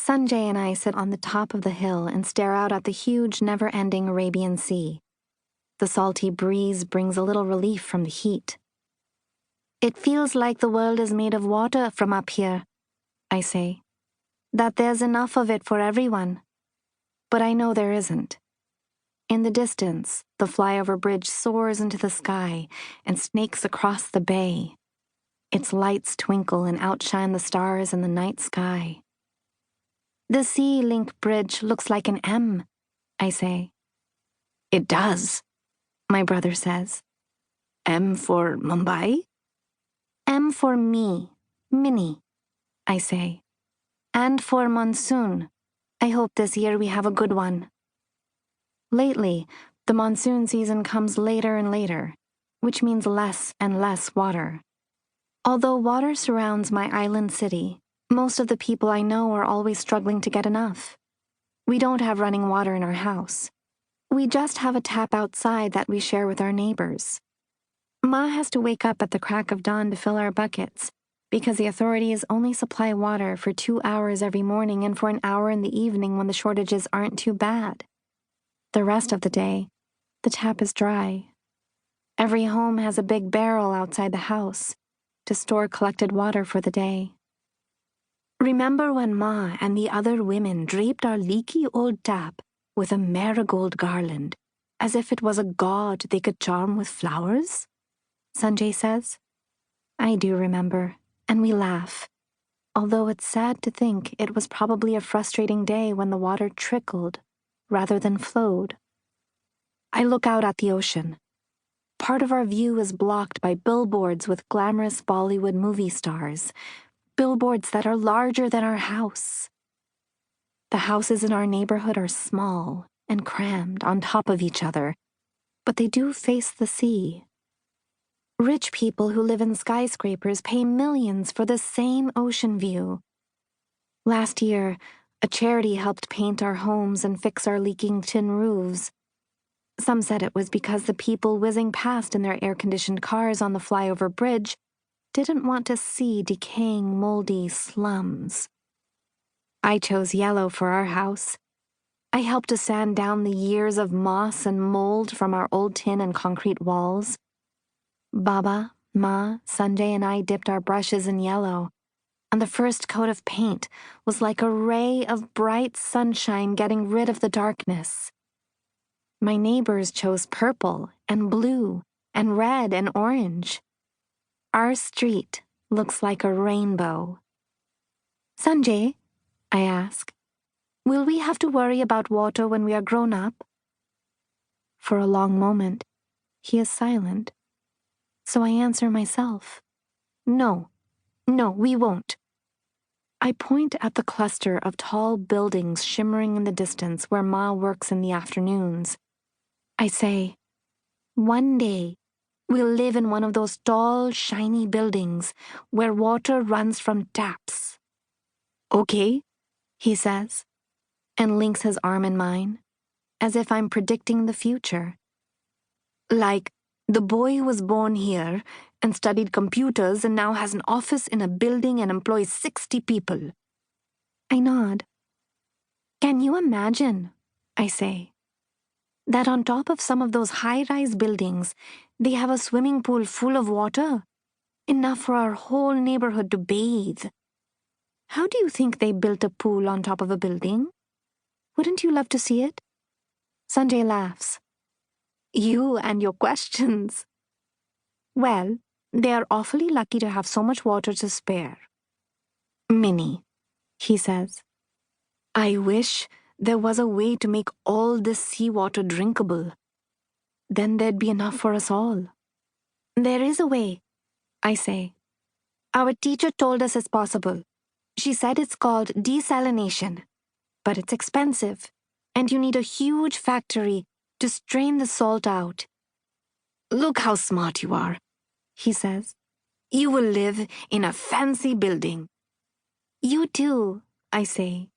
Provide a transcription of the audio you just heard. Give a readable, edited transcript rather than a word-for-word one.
Sanjay and I sit on the top of the hill and stare out at the huge, never-ending Arabian Sea. The salty breeze brings a little relief from the heat. It feels like the world is made of water from up here, I say. That there's enough of it for everyone. But I know there isn't. In the distance, the flyover bridge soars into the sky and snakes across the bay. Its lights twinkle and outshine the stars in the night sky. The Sea Link Bridge looks like an M, I say. It does, my brother says. M for Mumbai? M for me, Minni, I say. And for monsoon. I hope this year we have a good one. Lately, the monsoon season comes later and later, which means less and less water. Although water surrounds my island city, most of the people I know are always struggling to get enough. We don't have running water in our house. We just have a tap outside that we share with our neighbors. Ma has to wake up at the crack of dawn to fill our buckets, because the authorities only supply water for 2 hours every morning and for an hour in the evening when the shortages aren't too bad. The rest of the day, the tap is dry. Every home has a big barrel outside the house to store collected water for the day. Remember when Ma and the other women draped our leaky old tap with a marigold garland, as if it was a god they could charm with flowers? Sanjay says. I do remember, and we laugh, although it's sad to think it was probably a frustrating day when the water trickled rather than flowed. I look out at the ocean. Part of our view is blocked by billboards with glamorous Bollywood movie stars, billboards that are larger than our house. The houses in our neighborhood are small and crammed on top of each other, but they do face the sea. Rich people who live in skyscrapers pay millions for the same ocean view. Last year, a charity helped paint our homes and fix our leaking tin roofs. Some said it was because the people whizzing past in their air-conditioned cars on the flyover bridge didn't want to see decaying, moldy slums. I chose yellow for our house. I helped to sand down the years of moss and mold from our old tin and concrete walls. Baba, Ma, Sanjay, and I dipped our brushes in yellow, and the first coat of paint was like a ray of bright sunshine getting rid of the darkness. My neighbors chose purple and blue and red and orange. Our street looks like a rainbow. Sanjay, I ask, will we have to worry about water when we are grown up? For a long moment, he is silent. So I answer myself. No, we won't. I point at the cluster of tall buildings shimmering in the distance where Ma works in the afternoons. I say, one day, we'll live in one of those tall, shiny buildings where water runs from taps. Okay, he says, and links his arm in mine, as if I'm predicting the future. Like, the boy who was born here and studied computers and now has an office in a building and employs 60 people. I nod. Can you imagine, I say, that on top of some of those high-rise buildings, they have a swimming pool full of water, enough for our whole neighborhood to bathe? How do you think they built a pool on top of a building? Wouldn't you love to see it? Sanjay laughs. You and your questions. Well, they are awfully lucky to have so much water to spare. Minni, he says, I wish there was a way to make all this seawater drinkable. Then there'd be enough for us all. There is a way, I say. Our teacher told us it's possible. She said it's called desalination, but it's expensive, and you need a huge factory to strain the salt out. Look how smart you are, he says. You will live in a fancy building. You too, I say.